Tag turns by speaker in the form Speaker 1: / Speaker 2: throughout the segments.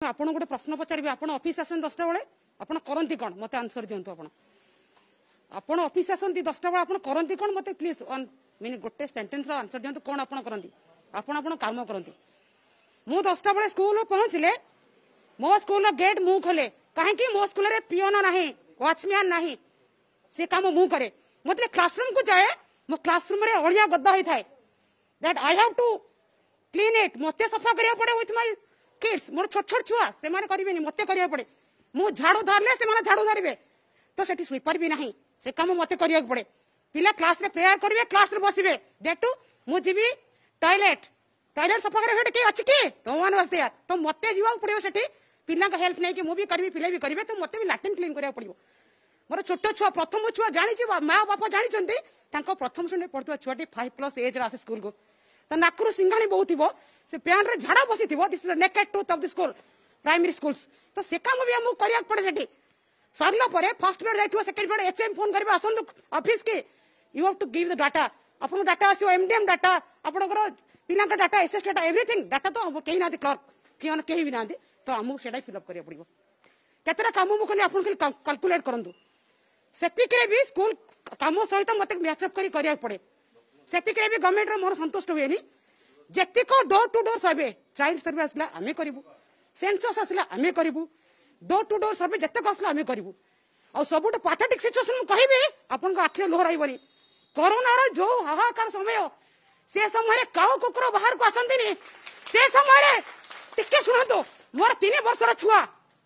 Speaker 1: ଆପଣ ଗୋଟେ ପ୍ରଶ୍ନ ପଚାରିବେ ଆପଣ ଅଫିସ ଆସନ୍ତି 10ଟା ବେଳେ ଆପଣ କରନ୍ତି କଣ ମତେ ଆନ୍ସର ଦିଅନ୍ତୁ ଆପଣ ଅଫିସ ଆସନ୍ତି 10ଟା ବେଳେ ଆପଣ କରନ୍ତି କଣ ମତେ ପ୍ଲିଜ 1 ମିନିଟ ଗୋଟେ ସେଣ୍ଟେନ୍ସ ର ଆନ୍ସର ଦିଅନ୍ତୁ କଣ ଆପଣ କରନ୍ତି ଆପଣ କାମ କରନ୍ତି ମୁଁ 10ଟା ବେଳେ ସ୍କୁଲ ପହଞ୍ଚିଲେ ମୋ ସ୍କୁଲ ଗେଟ୍ ମୁଁ ଖୋଲେ କାହିଁକି ମୋ ସ୍କୁଲ ରେ ପିଅନ ନାହିଁ ୱାଚମ୍ୟାନ ନାହିଁ ସେ କାମ ମୁଁ କରେ ମତେ କ୍ଲାସରୁମ କୁ ଯାଏ ମୋ क्लासरूम रे अड़िया गदा होई थाए that I have to clean it मते सफा करिया पड़े विथ माय किड्स मोर छोट छोट छुआ से माने करिवेनी मते करिया पड़े मु झाड़ू धरले से माने झाड़ू धरिबे तो सेठी स्वीपर भी नहीं से काम मते करिया पड़े पिला क्लास रे प्रेयर करिवे क्लास रे बसिबे दैट टू मु जीवी टॉयलेट सफा करे हेटे के अछि की नो वन वाज देयर तो मते जीवा पड़ियो सेठी पिला का हेल्प नै कि मु भी करबी पिले भी करिवे तो मते भी लैट्रिन क्लीन करिया पड़ियो मोर छोट छुआ प्रथम छुआ जानि छी मां बापा जानि चंती तांको प्रथम श्रेणी पढ़ुवा छुआटी 5+ एज रे आसे स्कूल को तो नाकरू सिंघाणी बहुथिबो से पैन रे झाड़ा बसिथिबो this is the naked truth of the school primary schools तो से काम भी हमु करिया पड़े सेठी सरला परे फर्स्ट पीरियड जाइथिबो सेकंड पीरियड एचएम फोन करबे आसन ऑफिस के you have to give the data अपन डाटा आसीओ एमडीएम डाटा अपन पिला का data SS data everything data तो केही ना क्लर्क फियन केही भी ना तो हमु सेटा फिल अप करिया पड़िबो केतरा काम मु कली अपन कैलकुलेट करंदु सेतिकरे भी स्कूल काम सहित मत मैचअप करिया पड़े सेतिकरे भी गवर्नमेंट रो मोर संतुष्ट हुएनी जेतिको door to door survey child survey आसला आमे करिवु सेंसस आसला आमे करिवु डोर टू डोर सर्वे जेतक आसला आमे करिवु आ सबुट पैथेटिक सिचुएशन मु कहिबे आपन को आखिरे लोहर आइबनी कोरोना रो जो हाहाकार समय से समय काउ कुकुर बाहर को आसंदिनी से समय टिके सुनतो मोर 3 वर्षर छुआ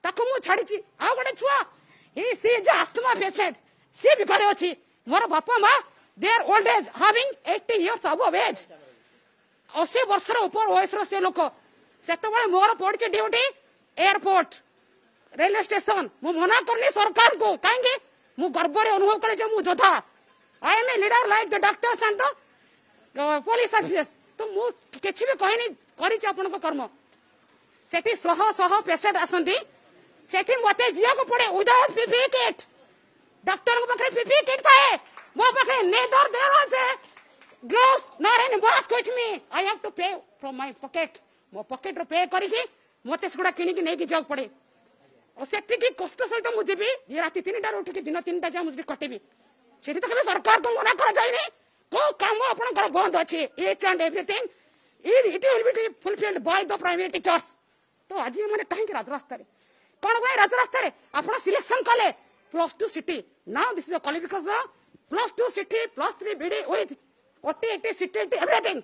Speaker 1: ताको मु छाड़ी छी आ गोटे छुआ he is asthma patient से भी घरे अछि मोर बापा मां they are old age having 80 years above age 80 वर्षर ऊपर वयस रो से लोक सेते बेले मोर पड़छि ड्यूटी एयरपोर्ट रेलवे स्टेशन मु मना करनी सरकार को काहेंगे मु गर्व रे अनुभव करे जे मु जोधा I am a leader like the doctors and the police officers तो मु किछि भी कहनी करि छी आपन को कर्म सेठी सह पेशेंट आसंती सेठी मते जिया को पड़े विदाउट पीपीई किट डॉक्टर को पकड़े पीपीई किट थाए मो पकड़े neither there was a gloves not any mask with me I have to pay from my pocket मो पॉकेट रो पे करी की मते सगुडा किनी की नै की जाव पड़े और सेठी की कष्ट सहित मु जेबी ये राती 3टा उठी दिन 3टा जा मुझे कटेबी सेठी तो केबे सरकार को मना कर जाइनी को काम आपन कर बंद अछि each and everything it will be fulfilled by the primary teachers तो आज माने काहे के राजरास्ता रे कौन भाई राजरास्ता रे आपण सिलेक्शन कले +2 CT now this is the qualification +2 CT +3 BEd with OT CT everything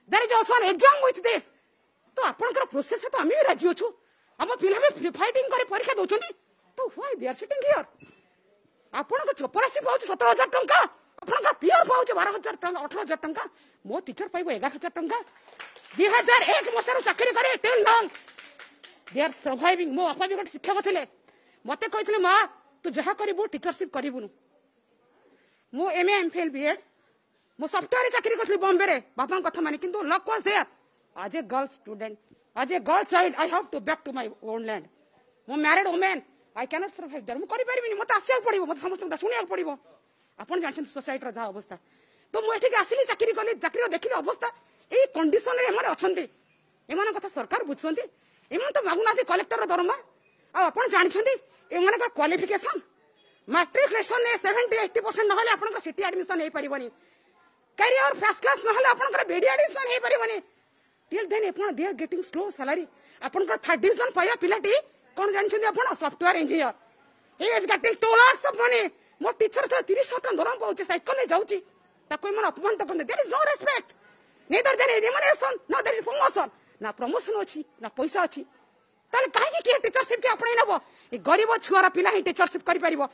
Speaker 1: there is also an exam with this तो आपनकर प्रोसेस तो आमी राजी होछु हम पिला भी फाइटिंग करे परीक्षा दोछनी तो why they are sitting here आपण को चपरासी पाउछ 17000 टंका आपनकर पियर पाउछ 12000 टंका 18000 टंका मो टीचर पाइबो 11000 टंका 2001 मसरो चाकरी करे till now they are surviving मो आपा भी गोटे शिक्षक थे मते कहते माँ तू जहा करू टीचरशिप करूनु मु एमए एमफिल बीएड मु सॉफ्टवेयर चाकरी करी बॉम्बे रे बापा कथा मानी किंतु लक वाज देयर आज ए गर्ल स्टूडेंट आज a girl child I have to back to my own land मु married women I can not survive there मु करि परिबिनी मते आसिया पड़िबो मते समस्त सुनिया पड़िबो आपण जानछन सोसाइटी रा जा अवस्था तो मु एठी आसिली चाकरी कली चाकरी देखिली अवस्था ए कंडीशन रे हमरे अछंती एमान कथा सरकार बुझछंती एमन तो मागुना कलेक्टर दरमा आपण जानछंती एमन का क्वालिफिकेशन मैट्रिकुलेशन ने 70-80% नहले आपण का सिटी एडमिशन हे परिबनी करियर फर्स्ट क्लास नहले आपण का बीडी एडमिशन हे परिबनी टिल देन आपण they are getting slow salary आपण का 3rd डिवीजन पाया पिलाटी कोन जानछंती आपण software engineer he is getting 2 lakhs of money मो टीचर तो 30,000 टका दरम पाउछ साइकिल ले जाउची ताको मन अपमान तो करने there is no respect neither there remuneration no there is promotion ना प्रमोशन अच्छी ना पैसा अच्छी ताले काहे की टीचरशिप के अपने नबो ए गरीब छुआरा पिला ही टीचरशिप करि परिबो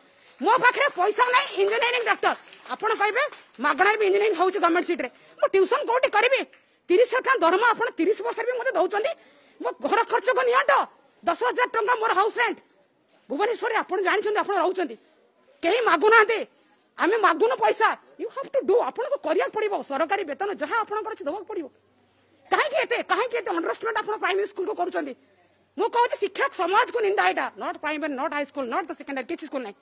Speaker 1: मो पाखरे पैसा नै इंजीनियरिंग डॉक्टर आपण कहबे मागणा भी इंजीनियरिंग होउछ गवर्नमेंट सीट रे मो ट्यूशन कोठी करबे 30,000 टका दरमा आपण 30 वर्ष भी मते दउचंदी मो घर खर्च को नियाटो 10,000 टका मोर हाउस रेंट भुवनेश्वर आपण जानिचंदी आपण रहउचंदी केही मागुनाते आमे मागुनो पैसा यू हैव टू डू आपण को करिया पड़िबो सरकारी वेतन जहां आपण कर दबा पड़िबो काहे के अंडरस्टैंड आपण प्राइमरी स्कूल को करूचंदी मु कहूची शिक्षक समाज को निंदा एटा not primary not high school not the secondary किछ स्कूल नै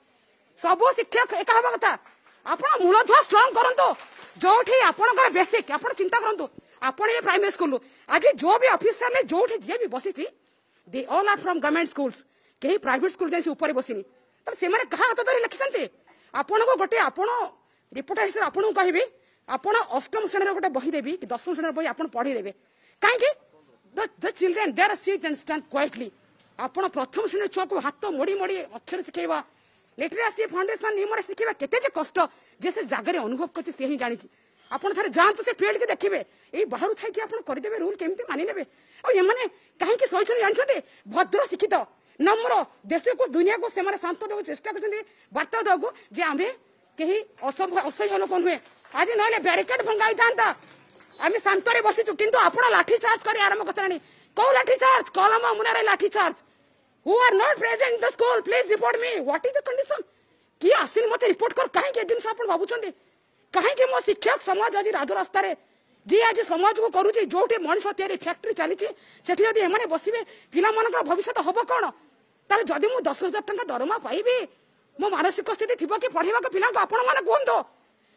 Speaker 1: सब शिक्षक एक हबा कथा आपण मूलधुआ स्ट्रांग करंतो जोठी आपण कर बेसिक आपण चिंता करंतो आपण ये प्राइमरी स्कूल आज जो भी ऑफिसर ले जोठी जे भी बसिची they all are from government schools कहीं प्राइवेट स्कूल जाई ऊपर बसिनी तो से माने कहा हाथ धरी लिखिसंते आपण को गोटे आपण रिपोर्टर हिसाब आपण को कहबी आपण अष्टम श्रेणी गोटे बही देबी कि दशम श्रेणी बही आपण पढ़ी देबे काहे the children there seat and stand quietly आपण प्रथम श्रेणी छुआ को हाथ मोड़ी मोड़ी अक्षर सिखेबा लिटरेसी फाउंडेशन नियम शिखेबा केते जे कष्ट जे से जागरे अनुभव करछि से ही जानि आपण थारे जानतु से फील्ड के देखिबे ए बाहर थाई कि आपण कर देबे रूल केमती मानि नेबे आ ये माने काहे कि सोचन जानछते भद्र शिक्षित नम्र देश को दुनिया को से माने शांत देबो चेष्टा करछन्ती वार्ता दगो जे आमे केही असह्य लोक नुहे आज नहले बैरिकेड भंगाई थांता आमे शांत रे बसिछु किंतु आपण लाठी चार्ज करी आरंभ करतानी को लाठी चार्ज कलम मुनारे लाठी charge who are not present in the school please report me what is the condition कि आसिन मते रिपोर्ट कर काहे के दिन आपण बाबुचंदी काहे के मो शिक्षक समाज आज राजो रास्ता रे जी आज समाज को करूची जोटे मनीष तयारी फैक्ट्री चलीची सेठी जदी एमाने बसिबे पिला मानकर भविष्य हबो कोन तार जदी मु 10,000 टका दरमा पाइबे मो मानसिक स्थिति थिबो कि पढिबा को पिला को आपण माने कोन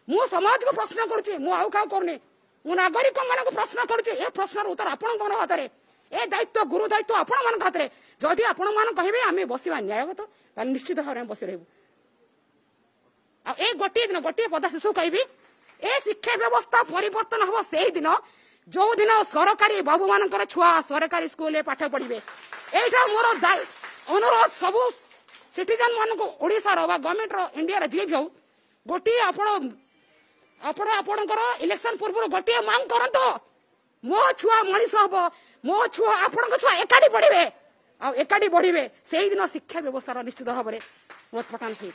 Speaker 1: मु समाज को प्रश्न करूची मु आउ का करनी मु नागरिक माने को प्रश्न करूची ए प्रश्नर उत्तर आपण कोन हाथ रे ए दायित्व गुरु दायित्व आपण मान हाथ रे जदि आपण मान कहिबे आमे बसिबा न्यायगत ताल निश्चित भाव बसि रहबो आ ए गोटे दिन गोटे पदा शिशु कहबी ए शिक्षा व्यवस्था परिवर्तन हबो सेही दिन जो दिन सरकारी बाबू मानकर छुआ सरकारी स्कूल पाठ पढ़िबे एटा मोर अनुरोध सब सिटीजन मान को ओडिसा रो बा गवर्नमेंट रो इंडिया रो जे भी हो गोटे आपणकर इलेक्शन पूर्व गोटे मांग करंतो मो छुआ मनीष हबो मो छुआ आपणक छुआ एकाडी पढ़िबे आ एकाडी बढ़िबे सेही दिन शिक्षा व्यवस्था निश्चित भाव में उत्पटान थी।